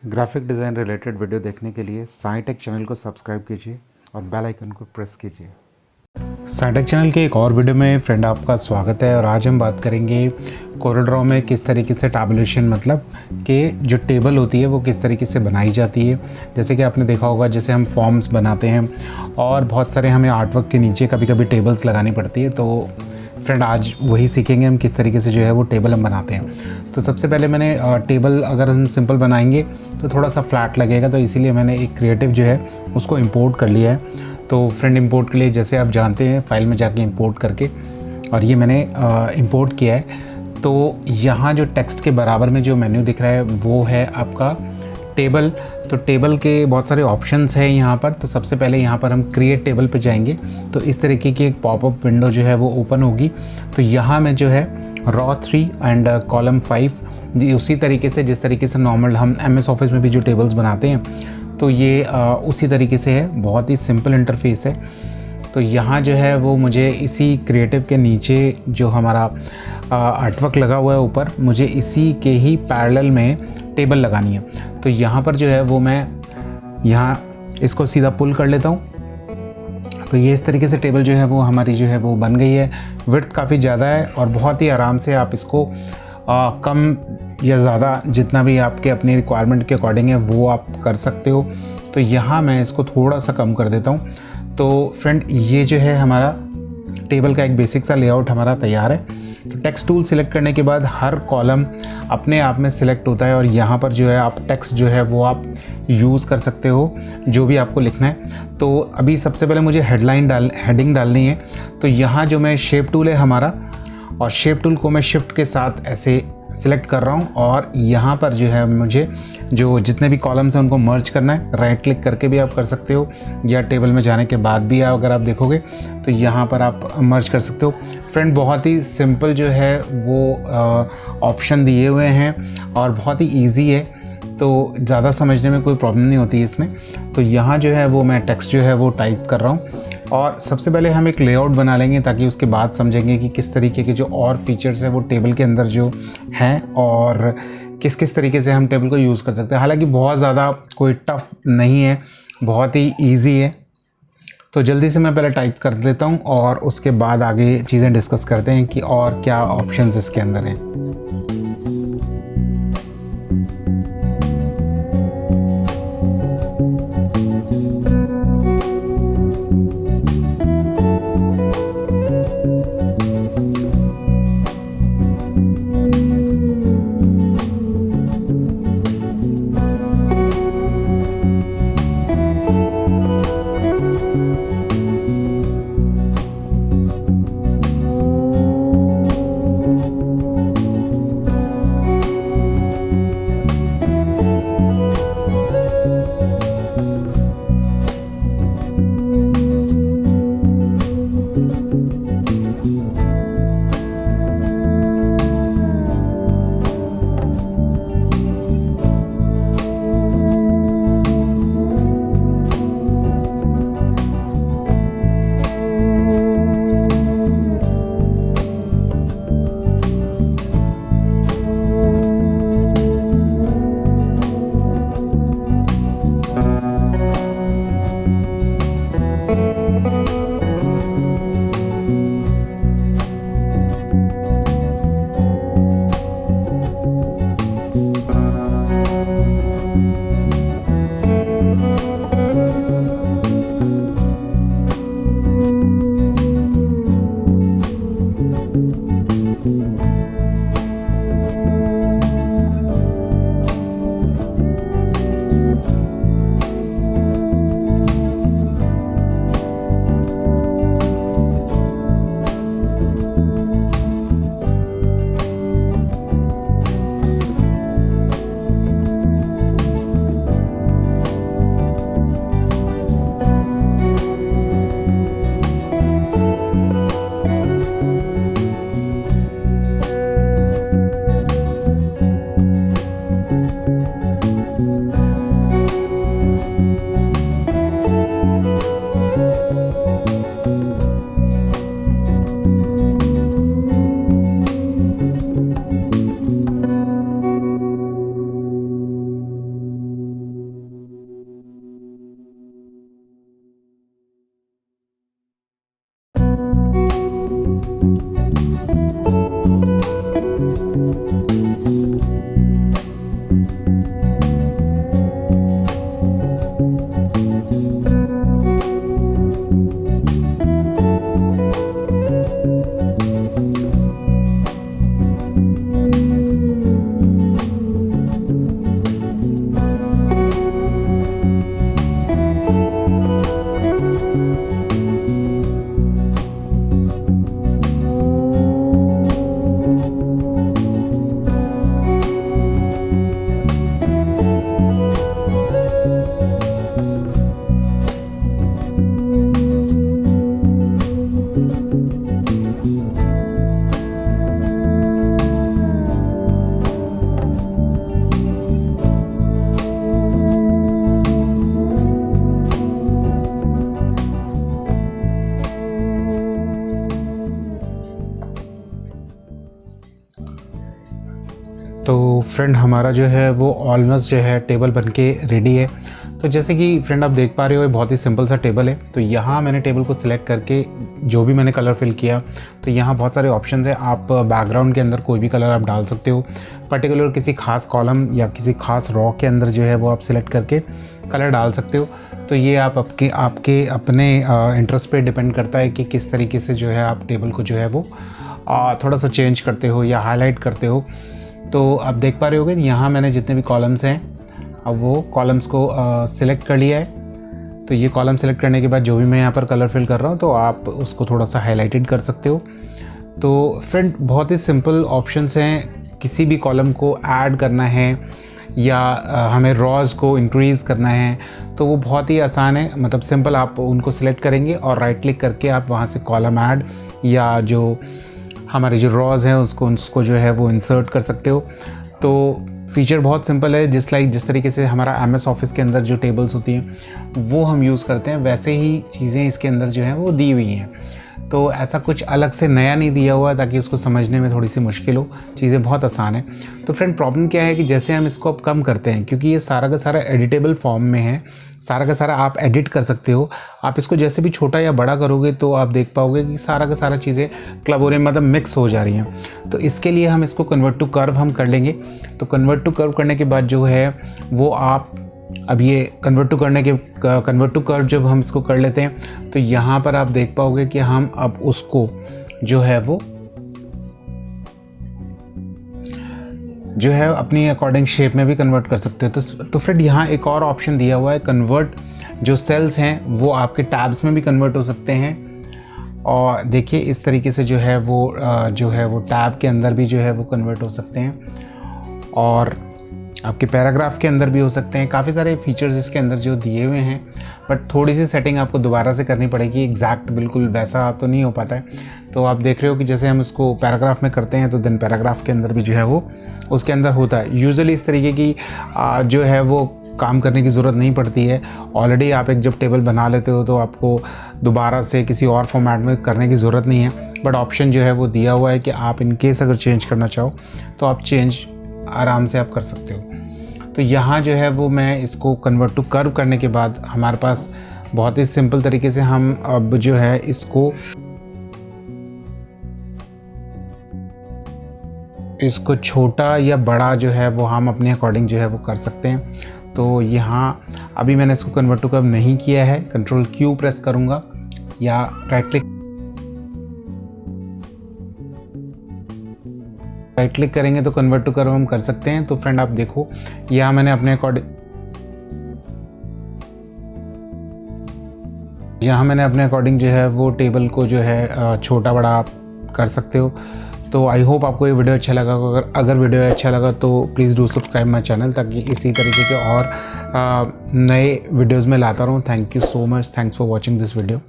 Graphic design related video देखने के लिए साइटेक चैनल को सब्सक्राइब कीजिए और बेल आइकन को प्रेस कीजिए। साइटेक चैनल के एक और वीडियो में फ्रेंड आपका स्वागत है और आज हम बात करेंगे कोरल में किस तरीके से टैबुलेशन मतलब कि जो टेबल होती है वो किस तरीके से बनाई जाती है। जैसे कि आपने देखा होगा, जैसे हम फॉर्म्स बनाते हैं और बहुत सारे हमें आर्टवर्क के नीचे कभी कभी टेबल्स लगानी पड़ती है, तो फ्रेंड आज वही सीखेंगे हम किस तरीके से जो है वो टेबल हम बनाते हैं। तो सबसे पहले मैंने टेबल अगर हम सिंपल बनाएंगे तो थोड़ा सा फ्लैट लगेगा, तो इसीलिए मैंने एक क्रिएटिव जो है उसको इंपोर्ट कर लिया है। तो फ्रेंड इंपोर्ट के लिए जैसे आप जानते हैं फाइल में जाके इंपोर्ट करके, और ये मैंने इंपोर्ट किया है। तो यहाँ जो टेक्स्ट के बराबर में जो मेन्यू दिख रहा है वो है आपका टेबल। तो टेबल के बहुत सारे ऑप्शंस हैं यहाँ पर। तो सबसे पहले यहाँ पर हम क्रिएट टेबल पे जाएंगे तो इस तरीके की एक पॉपअप विंडो जो है वो ओपन होगी। तो यहाँ में जो है रॉ 3 एंड कॉलम 5 जी उसी तरीके से जिस तरीके से नॉर्मल हम MS ऑफिस में भी जो टेबल्स बनाते हैं, तो ये उसी तरीके से है। बहुत ही सिंपल इंटरफेस है। तो यहाँ जो है वो मुझे इसी क्रिएटिव के नीचे जो हमारा आर्टवर्क लगा हुआ है ऊपर, मुझे इसी के ही पैरेलल में टेबल लगानी है। तो यहाँ पर जो है वो मैं यहाँ इसको सीधा पुल कर लेता हूँ। तो ये इस तरीके से टेबल जो है वो हमारी जो है वो बन गई है। विड्थ काफ़ी ज़्यादा है और बहुत ही आराम से आप इसको कम या ज़्यादा जितना भी आपके अपनी रिक्वायरमेंट के अकॉर्डिंग है वो आप कर सकते हो। तो यहाँ मैं इसको थोड़ा सा कम कर देता हूँ। तो फ्रेंड ये जो है हमारा टेबल का एक बेसिक सा लेआउट हमारा तैयार है। टेक्स्ट टूल सिलेक्ट करने के बाद हर कॉलम अपने आप में सिलेक्ट होता है और यहाँ पर जो है आप टेक्स्ट जो है वो आप यूज़ कर सकते हो जो भी आपको लिखना है। तो अभी सबसे पहले मुझे हेडिंग डालनी है। तो यहाँ जो मैं शेप टूल है हमारा, और शेप टूल को मैं शिफ्ट के साथ ऐसे सिलेक्ट कर रहा हूँ और यहाँ पर जो है मुझे जो जितने भी कॉलम्स हैं उनको मर्ज करना है। राइट क्लिक करके भी आप कर सकते हो या टेबल में जाने के बाद भी अगर आप देखोगे तो यहाँ पर आप मर्ज कर सकते हो। फ्रेंड बहुत ही सिंपल जो है वो ऑप्शन दिए हुए हैं और बहुत ही ईजी है, तो ज़्यादा समझने में कोई प्रॉब्लम नहीं होती है इसमें। तो यहाँ जो है वो मैं टेक्स्ट जो है वो टाइप कर रहा हूँ और सबसे पहले हम एक लेआउट बना लेंगे ताकि उसके बाद समझेंगे कि किस तरीके के जो और फीचर्स हैं वो टेबल के अंदर जो हैं और किस किस तरीके से हम टेबल को यूज़ कर सकते हैं। हालांकि बहुत ज़्यादा कोई टफ नहीं है, बहुत ही ईजी है। तो जल्दी से मैं पहले टाइप कर देता हूँ और उसके बाद आगे चीज़ें डिस्कस करते हैं कि और क्या ऑप्शंस इसके अंदर हैं। तो फ्रेंड हमारा जो है वो ऑलमोस्ट जो है टेबल बनके रेडी है। तो जैसे कि फ्रेंड आप देख पा रहे हो ये बहुत ही सिंपल सा टेबल है। तो यहाँ मैंने टेबल को सिलेक्ट करके जो भी मैंने कलर फिल किया, तो यहाँ बहुत सारे ऑप्शंस हैं। आप बैकग्राउंड के अंदर कोई भी कलर आप डाल सकते हो, पर्टिकुलर किसी खास कॉलम या किसी खास रॉ के अंदर जो है वो आप सिलेक्ट करके कलर डाल सकते हो। तो ये आप आपके अपने इंटरेस्ट पे डिपेंड करता है कि किस तरीके से जो है आप टेबल को जो है वो थोड़ा सा चेंज करते हो या हाईलाइट करते हो। तो आप देख पा रहे होगे यहाँ मैंने जितने भी कॉलम्स हैं अब वो कॉलम्स को सिलेक्ट कर लिया है। तो ये कॉलम सेलेक्ट करने के बाद जो भी मैं यहाँ पर कलर फिल कर रहा हूँ तो आप उसको थोड़ा सा हाईलाइटेड कर सकते हो। तो फ्रेंड बहुत ही सिंपल ऑप्शंस हैं। किसी भी कॉलम को ऐड करना है या हमें रॉज को इंक्रीज़ करना है तो वो बहुत ही आसान है। मतलब सिंपल आप उनको सिलेक्ट करेंगे और राइट क्लिक करके आप वहाँ से कॉलम ऐड या जो हमारे जो रॉज हैं उसको जो है वो इंसर्ट कर सकते हो। तो फीचर बहुत सिंपल है। जिस तरीके से हमारा MS ऑफिस के अंदर जो टेबल्स होती हैं वो हम यूज़ करते हैं, वैसे ही चीज़ें इसके अंदर जो हैं वो दी हुई हैं। तो ऐसा कुछ अलग से नया नहीं दिया हुआ ताकि उसको समझने में थोड़ी सी मुश्किल हो। चीज़ें बहुत आसान है। तो फ्रेंड प्रॉब्लम क्या है कि जैसे हम इसको अब कम करते हैं, क्योंकि ये सारा का सारा एडिटेबल फॉर्म में है, सारा का सारा आप एडिट कर सकते हो। आप इसको जैसे भी छोटा या बड़ा करोगे तो आप देख पाओगे कि सारा का सारा चीज़ें क्लब हो रही हैं, मतलब मिक्स हो जा रही हैं। तो इसके लिए हम इसको कन्वर्ट टू कर्व हम कर लेंगे। तो कन्वर्ट टू कर्व करने के बाद जो है वो आप अब ये कन्वर्ट टू कर्व जब हम इसको कर लेते हैं तो यहाँ पर आप देख पाओगे कि हम अब उसको जो है वो जो है अपनी अकॉर्डिंग शेप में भी कन्वर्ट कर सकते हैं। तो फिर यहाँ एक और ऑप्शन दिया हुआ है कन्वर्ट। जो सेल्स हैं वो आपके टैब्स में भी कन्वर्ट हो सकते हैं। और देखिए इस तरीके से जो है वो टैब के अंदर भी जो है वो कन्वर्ट हो सकते हैं और आपके पैराग्राफ के अंदर भी हो सकते हैं। काफ़ी सारे फीचर्स इसके अंदर जो दिए हुए हैं, बट थोड़ी सी सेटिंग आपको दोबारा से करनी पड़ेगी। एग्जैक्ट बिल्कुल वैसा तो नहीं हो पाता है। तो आप देख रहे हो कि जैसे हम इसको पैराग्राफ में करते हैं तो देन पैराग्राफ के अंदर भी जो है वो उसके अंदर होता है। यूजुअली इस तरीके की जो है वो काम करने की ज़रूरत नहीं पड़ती है। ऑलरेडी आप एक जब टेबल बना लेते हो तो आपको दोबारा से किसी और फॉर्मेट में करने की ज़रूरत नहीं है। बट ऑप्शन जो है वो दिया हुआ है कि आप इन केस अगर चेंज करना चाहो तो आप चेंज आराम से आप कर सकते हो। तो यहाँ जो है वो मैं इसको कन्वर्ट टू कर्व करने के बाद हमारे पास बहुत ही सिंपल तरीके से हम अब जो है इसको छोटा या बड़ा जो है वो हम अपने अकॉर्डिंग जो है वो कर सकते हैं। तो यहाँ अभी मैंने इसको कन्वर्ट टू कर्व नहीं किया है। कंट्रोल Q प्रेस करूँगा या राइट क्लिक करेंगे तो कन्वर्ट टू कर्व हम कर सकते हैं। तो फ्रेंड आप देखो यहाँ मैंने अपने अकॉर्डिंग जो है वो टेबल को जो है छोटा बड़ा आप कर सकते हो। तो आई होप आपको ये वीडियो अच्छा लगा। अगर वीडियो अच्छा लगा तो please do subscribe my channel ताकि इसी तरीके के और नए वीडियोज़ में लाता रहूँ। Thank you so much. Thanks for watching this video.